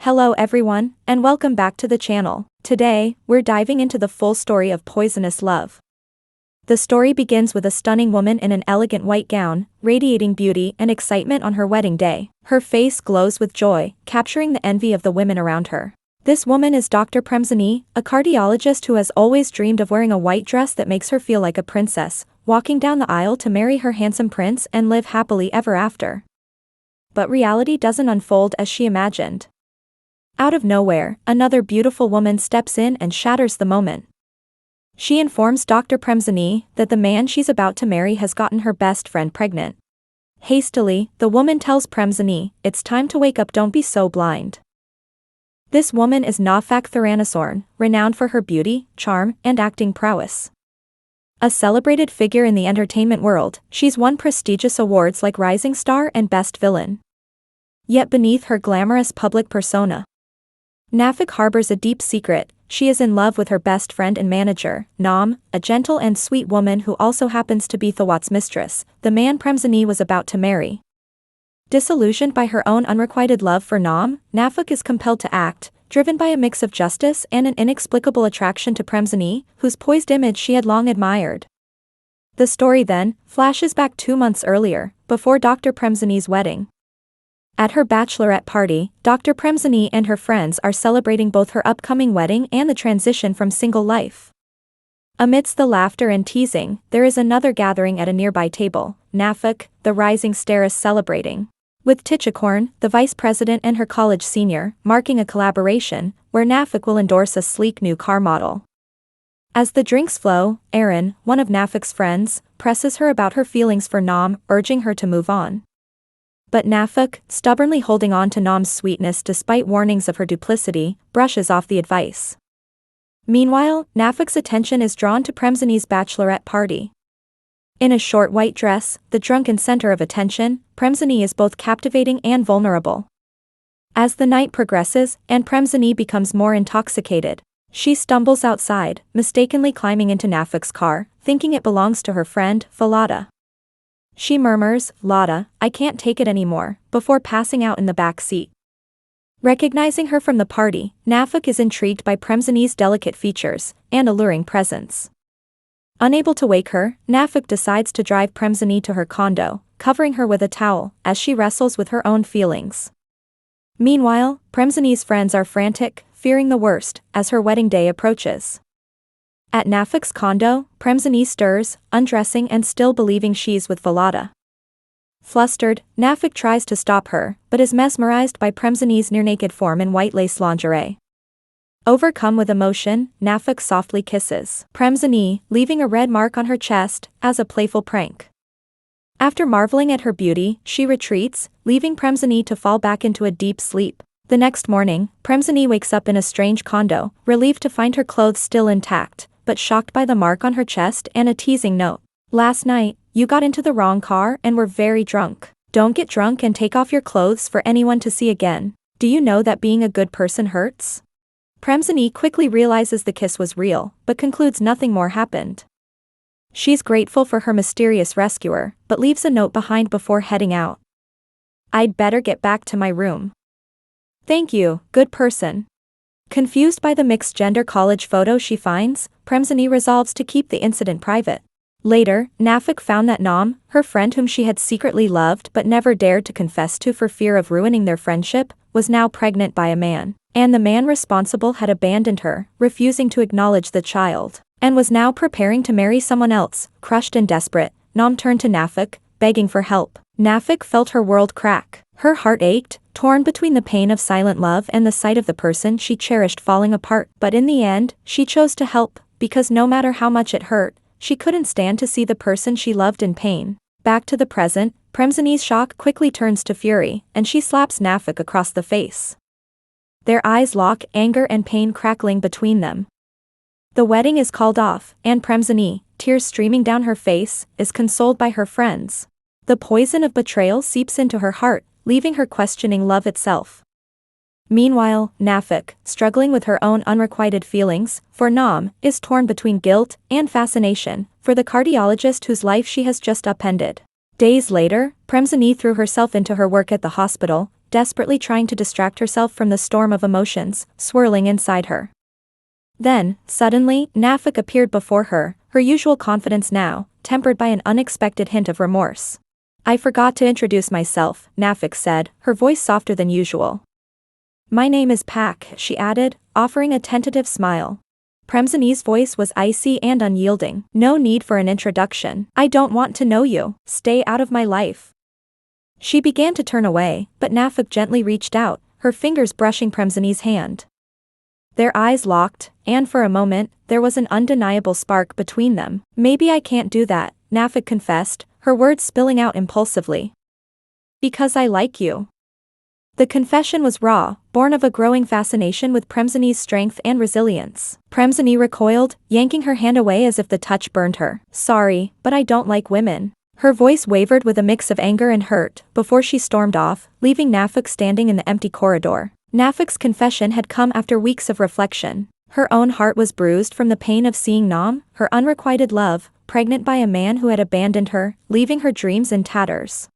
Hello everyone, and welcome back to the channel. Today, we're diving into the full story of poisonous love. The story begins with a stunning woman in an elegant white gown, radiating beauty and excitement on her wedding day. Her face glows with joy, capturing the envy of the women around her. This woman is Dr. Premsinee, a cardiologist who has always dreamed of wearing a white dress that makes her feel like a princess, walking down the aisle to marry her handsome prince and live happily ever after. But reality doesn't unfold as she imagined. Out of nowhere, another beautiful woman steps in and shatters the moment. She informs Dr. Premsinee that the man she's about to marry has gotten her best friend pregnant. Hastily, the woman tells Premsinee, "It's time to wake up, don't be so blind." This woman is Nafak Thuranasorn, renowned for her beauty, charm, and acting prowess. A celebrated figure in the entertainment world, she's won prestigious awards like Rising Star and Best Villain. Yet beneath her glamorous public persona, Nafak harbors a deep secret. She is in love with her best friend and manager, Nam, a gentle and sweet woman who also happens to be Thawat's mistress, the man Premsinee was about to marry. Disillusioned by her own unrequited love for Nam, Nafak is compelled to act, driven by a mix of justice and an inexplicable attraction to Premsinee, whose poised image she had long admired. The story then flashes back 2 months earlier, before Dr. Premsinee's wedding. At her bachelorette party, Dr. Premsinee and her friends are celebrating both her upcoming wedding and the transition from single life. Amidst the laughter and teasing, there is another gathering at a nearby table, Nafak, the rising star, is celebrating. With Tichakorn, the vice president and her college senior, marking a collaboration, where Nafak will endorse a sleek new car model. As the drinks flow, Aaron, one of Nafak's friends, presses her about her feelings for Nam, urging her to move on. But Nafak, stubbornly holding on to Nam's sweetness despite warnings of her duplicity, brushes off the advice. Meanwhile, Nafak's attention is drawn to Premsinee's bachelorette party. In a short white dress, the drunken center of attention, Premsinee is both captivating and vulnerable. As the night progresses, and Premsinee becomes more intoxicated, she stumbles outside, mistakenly climbing into Nafak's car, thinking it belongs to her friend, Fahlada. She murmurs, "Lada, I can't take it anymore," before passing out in the back seat. Recognizing her from the party, Nafak is intrigued by Premsinee's delicate features and alluring presence. Unable to wake her, Nafak decides to drive Premsinee to her condo, covering her with a towel, as she wrestles with her own feelings. Meanwhile, Premsinee's friends are frantic, fearing the worst, as her wedding day approaches. At Nafak's condo, Premsinee stirs, undressing and still believing she's with Fahlada. Flustered, Nafak tries to stop her, but is mesmerized by Premsinee's near-naked form in white lace lingerie. Overcome with emotion, Nafak softly kisses Premsinee, leaving a red mark on her chest, as a playful prank. After marveling at her beauty, she retreats, leaving Premsinee to fall back into a deep sleep. The next morning, Premsinee wakes up in a strange condo, relieved to find her clothes still intact, but shocked by the mark on her chest and a teasing note. "Last night, you got into the wrong car and were very drunk. Don't get drunk and take off your clothes for anyone to see again. Do you know that being a good person hurts?" Premsinee quickly realizes the kiss was real, but concludes nothing more happened. She's grateful for her mysterious rescuer, but leaves a note behind before heading out. "I'd better get back to my room. Thank you, good person." Confused by the mixed-gender college photo she finds, Premsinee resolves to keep the incident private. Later, Nafak found that Nam, her friend whom she had secretly loved but never dared to confess to for fear of ruining their friendship, was now pregnant by a man, and the man responsible had abandoned her, refusing to acknowledge the child, and was now preparing to marry someone else. Crushed and desperate, Nam turned to Nafak, begging for help. Nafak felt her world crack. Her heart ached, torn between the pain of silent love and the sight of the person she cherished falling apart. But in the end, she chose to help, because no matter how much it hurt, she couldn't stand to see the person she loved in pain. Back to the present, Premsinee's shock quickly turns to fury, and she slaps Nafak across the face. Their eyes lock, anger and pain crackling between them. The wedding is called off, and Premsinee, tears streaming down her face, is consoled by her friends. The poison of betrayal seeps into her heart, leaving her questioning love itself. Meanwhile, Nafak, struggling with her own unrequited feelings for Nam, is torn between guilt and fascination for the cardiologist whose life she has just upended. Days later, Premsinee threw herself into her work at the hospital, desperately trying to distract herself from the storm of emotions swirling inside her. Then, suddenly, Nafik appeared before her, her usual confidence now, tempered by an unexpected hint of remorse. "I forgot to introduce myself," Nafik said, her voice softer than usual. "My name is Pak," she added, offering a tentative smile. Premsinee's voice was icy and unyielding. "No need for an introduction. I don't want to know you. Stay out of my life." She began to turn away, but Nafik gently reached out, her fingers brushing Premsinee's hand. Their eyes locked, and for a moment, there was an undeniable spark between them. "Maybe I can't do that," Nafik confessed, her words spilling out impulsively. "Because I like you." The confession was raw, born of a growing fascination with Premsinee's strength and resilience. Premsinee recoiled, yanking her hand away as if the touch burned her. "Sorry, but I don't like women." Her voice wavered with a mix of anger and hurt, before she stormed off, leaving Nafik standing in the empty corridor. Nafik's confession had come after weeks of reflection. Her own heart was bruised from the pain of seeing Nam, her unrequited love, pregnant by a man who had abandoned her, leaving her dreams in tatters.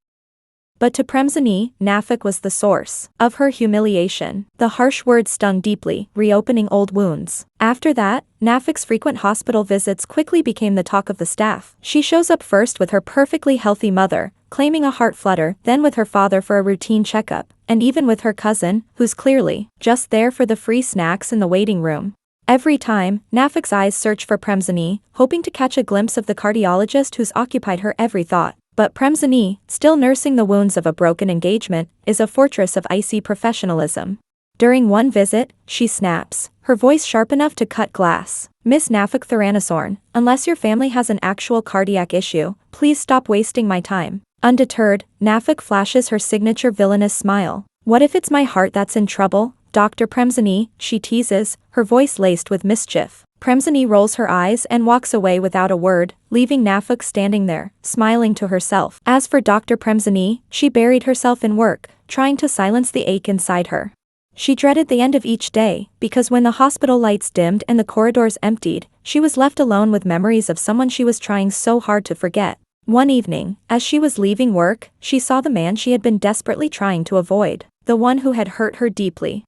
But to Premsinee, Nafik was the source of her humiliation. The harsh words stung deeply, reopening old wounds. After that, Nafik's frequent hospital visits quickly became the talk of the staff. She shows up first with her perfectly healthy mother, claiming a heart flutter, then with her father for a routine checkup, and even with her cousin, who's clearly just there for the free snacks in the waiting room. Every time, Nafik's eyes search for Premsinee, hoping to catch a glimpse of the cardiologist who's occupied her every thought. But Premsinee, still nursing the wounds of a broken engagement, is a fortress of icy professionalism. During one visit, she snaps, her voice sharp enough to cut glass. "Miss Nafik Tharanasorn, unless your family has an actual cardiac issue, please stop wasting my time." Undeterred, Nafik flashes her signature villainous smile. "What if it's my heart that's in trouble, Dr. Premsinee?" she teases, her voice laced with mischief. Premsinee rolls her eyes and walks away without a word, leaving Nafik standing there, smiling to herself. As for Dr. Premsinee, she buried herself in work, trying to silence the ache inside her. She dreaded the end of each day, because when the hospital lights dimmed and the corridors emptied, she was left alone with memories of someone she was trying so hard to forget. One evening, as she was leaving work, she saw the man she had been desperately trying to avoid, the one who had hurt her deeply.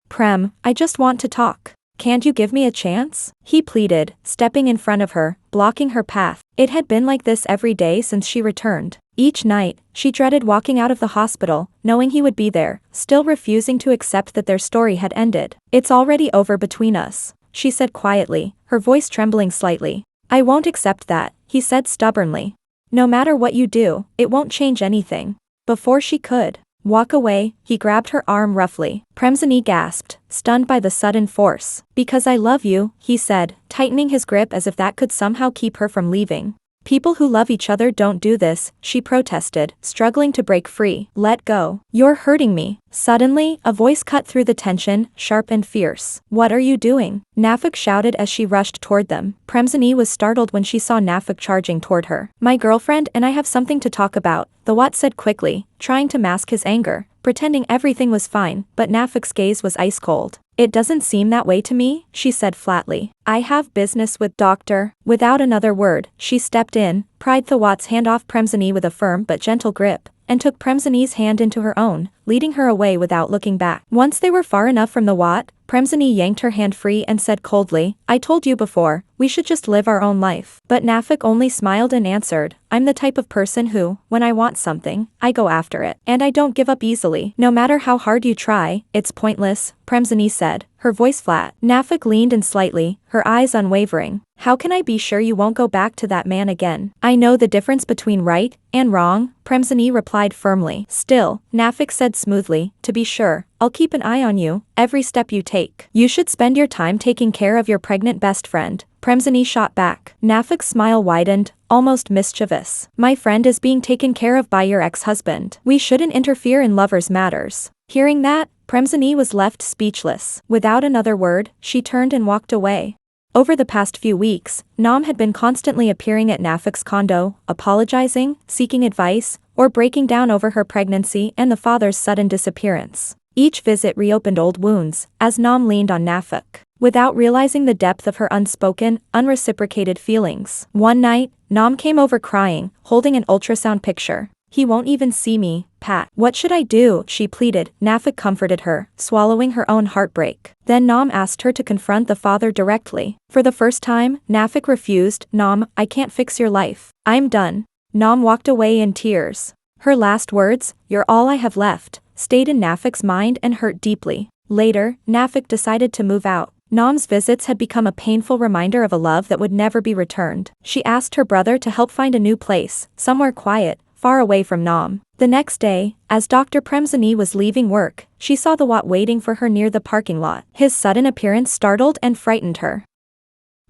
"Prem, I just want to talk. Can't you give me a chance?" he pleaded, stepping in front of her, blocking her path. It had been like this every day since she returned. Each night, she dreaded walking out of the hospital, knowing he would be there, still refusing to accept that their story had ended. "It's already over between us," she said quietly, her voice trembling slightly. "I won't accept that," he said stubbornly. "No matter what you do, it won't change anything." Before she could walk away, he grabbed her arm roughly. Premsinee gasped, stunned by the sudden force. "Because I love you," he said, tightening his grip as if that could somehow keep her from leaving. "People who love each other don't do this," she protested, struggling to break free. "Let go. You're hurting me." Suddenly, a voice cut through the tension, sharp and fierce. "What are you doing?" Nafik shouted as she rushed toward them. Premsinee was startled when she saw Nafik charging toward her. "My girlfriend and I have something to talk about," the Wat said quickly, trying to mask his anger, pretending everything was fine, but Nafik's gaze was ice cold. "It doesn't seem that way to me," she said flatly. "I have business with Doctor." Without another word, she stepped in, pried the Wat's hand off Premsinee with a firm but gentle grip, and took Premsinee's hand into her own, leading her away without looking back. Once they were far enough from the Wat, Premsinee yanked her hand free and said coldly, "I told you before, we should just live our own life." But Nafik only smiled and answered, "I'm the type of person who, when I want something, I go after it. And I don't give up easily. No matter how hard you try, it's pointless," Premsinee said, her voice flat. Nafik leaned in slightly, her eyes unwavering. "How can I be sure you won't go back to that man again?" "I know the difference between right and wrong," Premsinee replied firmly. Still, Nafik said smoothly, "To be sure, I'll keep an eye on you, every step you take." "You should spend your time taking care of your pregnant best friend," Premsinee shot back. Nafik's smile widened, almost mischievous. "My friend is being taken care of by your ex-husband. We shouldn't interfere in lovers' matters." Hearing that, Premsinee was left speechless. Without another word, she turned and walked away. Over the past few weeks, Nam had been constantly appearing at Nafik's condo, apologizing, seeking advice, or breaking down over her pregnancy and the father's sudden disappearance. Each visit reopened old wounds, as Nam leaned on Nafik, without realizing the depth of her unspoken, unreciprocated feelings. One night, Nam came over crying, holding an ultrasound picture. He won't even see me, Pat. What should I do? She pleaded. Nafik comforted her, swallowing her own heartbreak. Then Nam asked her to confront the father directly. For the first time, Nafik refused. Nam, I can't fix your life. I'm done. Nam walked away in tears. Her last words, "You're all I have left," stayed in Nafik's mind and hurt deeply. Later, Nafik decided to move out. Nam's visits had become a painful reminder of a love that would never be returned. She asked her brother to help find a new place, somewhere quiet, far away from Nam. The next day, as Dr. Premsini was leaving work, she saw the Watt waiting for her near the parking lot. His sudden appearance startled and frightened her.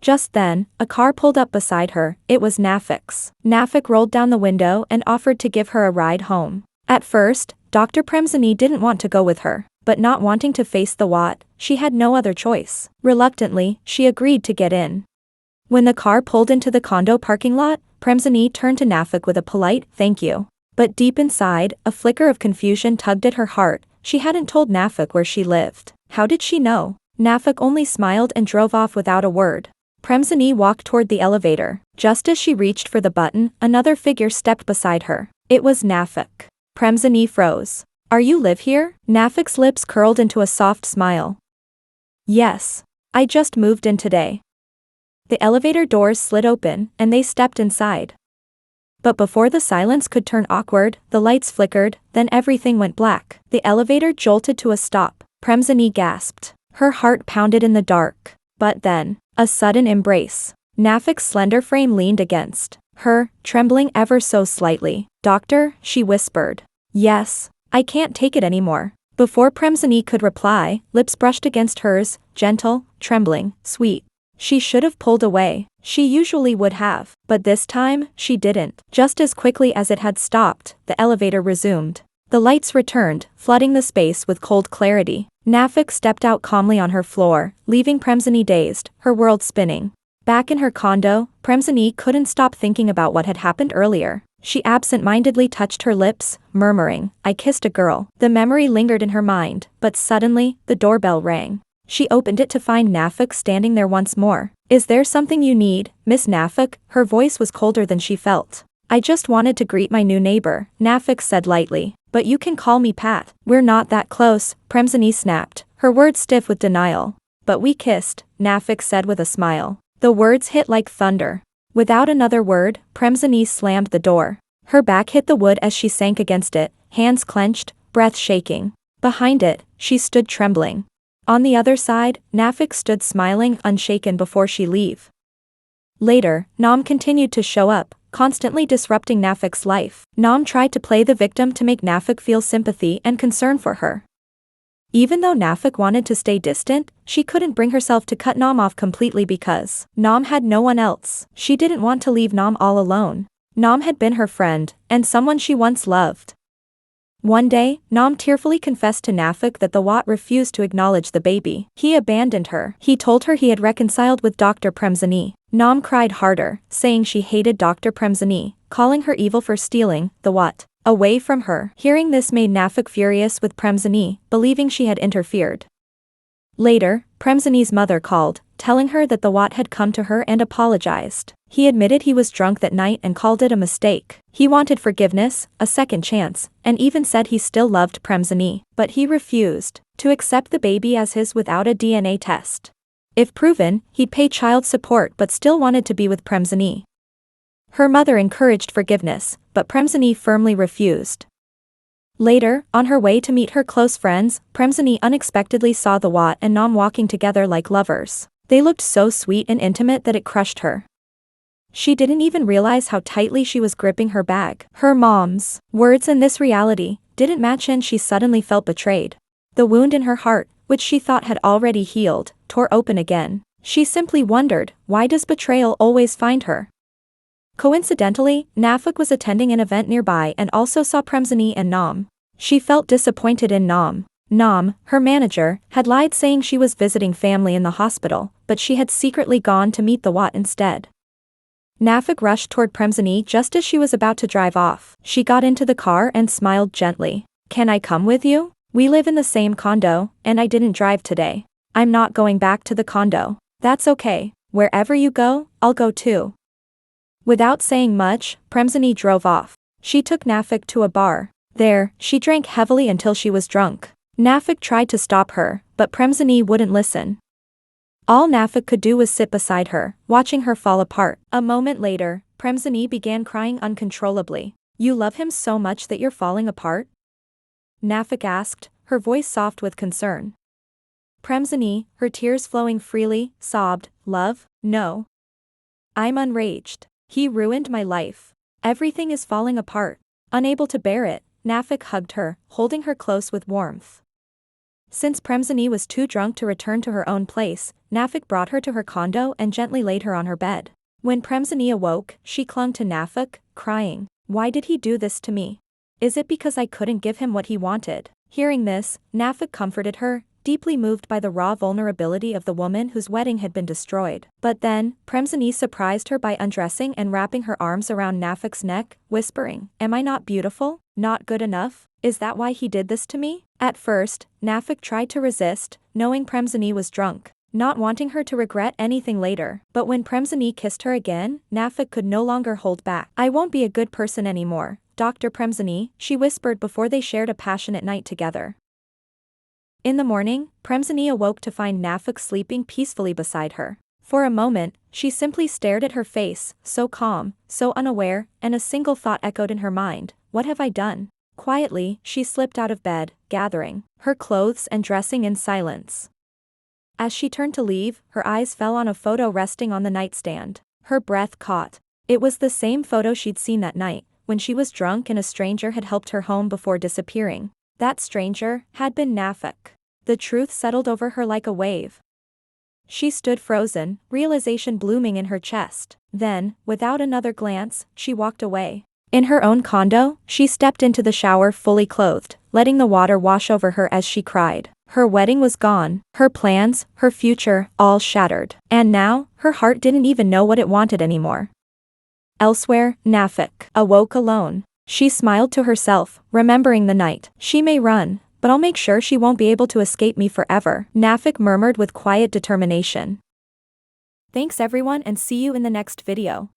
Just then, a car pulled up beside her. It was Nafik's. Nafik rolled down the window and offered to give her a ride home. At first, Dr. Premsini didn't want to go with her, but not wanting to face the Watt, she had no other choice. Reluctantly, she agreed to get in. When the car pulled into the condo parking lot, Premsini turned to Nafik with a polite, "Thank you." But deep inside, a flicker of confusion tugged at her heart. She hadn't told Nafik where she lived. How did she know? Nafik only smiled and drove off without a word. Premsini walked toward the elevator. Just as she reached for the button, another figure stepped beside her. It was Nafik. Premsini froze. "Are you live here?" Nafik's lips curled into a soft smile. "Yes. I just moved in today." The elevator doors slid open, and they stepped inside. But before the silence could turn awkward, the lights flickered, then everything went black. The elevator jolted to a stop. Premsini gasped. Her heart pounded in the dark. But then, a sudden embrace. Nafik's slender frame leaned against her, trembling ever so slightly. "Doctor," she whispered. "Yes. I can't take it anymore." Before Premsini could reply, lips brushed against hers, gentle, trembling, sweet. She should have pulled away. She usually would have, but this time, she didn't. Just as quickly as it had stopped, the elevator resumed. The lights returned, flooding the space with cold clarity. Nafik stepped out calmly on her floor, leaving Premsini dazed, her world spinning. Back in her condo, Premsini couldn't stop thinking about what had happened earlier. She absent-mindedly touched her lips, murmuring, "I kissed a girl." The memory lingered in her mind, but suddenly, the doorbell rang. She opened it to find Nafik standing there once more. "Is there something you need, Miss Nafik?" Her voice was colder than she felt. "I just wanted to greet my new neighbor," Nafik said lightly. "But you can call me Pat." "We're not that close," Premsini snapped, her words stiff with denial. "But we kissed," Nafik said with a smile. The words hit like thunder. Without another word, Premsini slammed the door. Her back hit the wood as she sank against it, hands clenched, breath shaking. Behind it, she stood trembling. On the other side, Nafik stood smiling, unshaken before she leave. Later, Nam continued to show up, constantly disrupting Nafik's life. Nam tried to play the victim to make Nafik feel sympathy and concern for her. Even though Nafik wanted to stay distant, she couldn't bring herself to cut Nam off completely because Nam had no one else. She didn't want to leave Nam all alone. Nam had been her friend, and someone she once loved. One day, Nam tearfully confessed to Nafik that the Watt refused to acknowledge the baby. He abandoned her. He told her he had reconciled with Dr. Premsini. Nam cried harder, saying she hated Dr. Premsini, calling her evil for stealing the Watt away from her. Hearing this made Nafik furious with Premsini, believing she had interfered. Later, Premsini's mother called, telling her that the Watt had come to her and apologized. He admitted he was drunk that night and called it a mistake. He wanted forgiveness, a second chance, and even said he still loved Premsini, but he refused to accept the baby as his without a DNA test. If proven, he'd pay child support but still wanted to be with Premsini. Her mother encouraged forgiveness, but Premsini firmly refused. Later, on her way to meet her close friends, Premsini unexpectedly saw the Watt and Nam walking together like lovers. They looked so sweet and intimate that it crushed her. She didn't even realize how tightly she was gripping her bag. Her mom's words and this reality didn't match, and she suddenly felt betrayed. The wound in her heart, which she thought had already healed, tore open again. She simply wondered, why does betrayal always find her? Coincidentally, Nafik was attending an event nearby and also saw Premsini and Nam. She felt disappointed in Nam. Nam, her manager, had lied saying she was visiting family in the hospital, but she had secretly gone to meet the Watt instead. Nafik rushed toward Premsini just as she was about to drive off. She got into the car and smiled gently. "Can I come with you? We live in the same condo, and I didn't drive today." "I'm not going back to the condo." "That's okay. Wherever you go, I'll go too." Without saying much, Premsini drove off. She took Nafik to a bar. There, she drank heavily until she was drunk. Nafik tried to stop her, but Premsinee wouldn't listen. All Nafik could do was sit beside her, watching her fall apart. A moment later, Premsinee began crying uncontrollably. "You love him so much that you're falling apart?" Nafik asked, her voice soft with concern. Premsinee, her tears flowing freely, sobbed, "Love? No. I'm enraged. He ruined my life. Everything is falling apart." Unable to bear it, Nafik hugged her, holding her close with warmth. Since Premsinee was too drunk to return to her own place, Nafik brought her to her condo and gently laid her on her bed. When Premsinee awoke, she clung to Nafik, crying, "Why did he do this to me? Is it because I couldn't give him what he wanted?" Hearing this, Nafik comforted her, deeply moved by the raw vulnerability of the woman whose wedding had been destroyed. But then, Premsinee surprised her by undressing and wrapping her arms around Nafik's neck, whispering, "Am I not beautiful? Not good enough? Is that why he did this to me?" At first, Nafik tried to resist, knowing Premsinee was drunk, not wanting her to regret anything later. But when Premsinee kissed her again, Nafik could no longer hold back. "I won't be a good person anymore, Dr. Premsinee," she whispered before they shared a passionate night together. In the morning, Premsinee awoke to find Nafik sleeping peacefully beside her. For a moment, she simply stared at her face, so calm, so unaware, and a single thought echoed in her mind: "What have I done?" Quietly, she slipped out of bed, gathering her clothes and dressing in silence. As she turned to leave, her eyes fell on a photo resting on the nightstand. Her breath caught. It was the same photo she'd seen that night, when she was drunk and a stranger had helped her home before disappearing. That stranger had been Nafik. The truth settled over her like a wave. She stood frozen, realization blooming in her chest. Then, without another glance, she walked away. In her own condo, she stepped into the shower fully clothed, letting the water wash over her as she cried. Her wedding was gone, her plans, her future, all shattered. And now, her heart didn't even know what it wanted anymore. Elsewhere, Nafik awoke alone. She smiled to herself, remembering the night. "She may run, but I'll make sure she won't be able to escape me forever," Nafik murmured with quiet determination. Thanks everyone, and see you in the next video.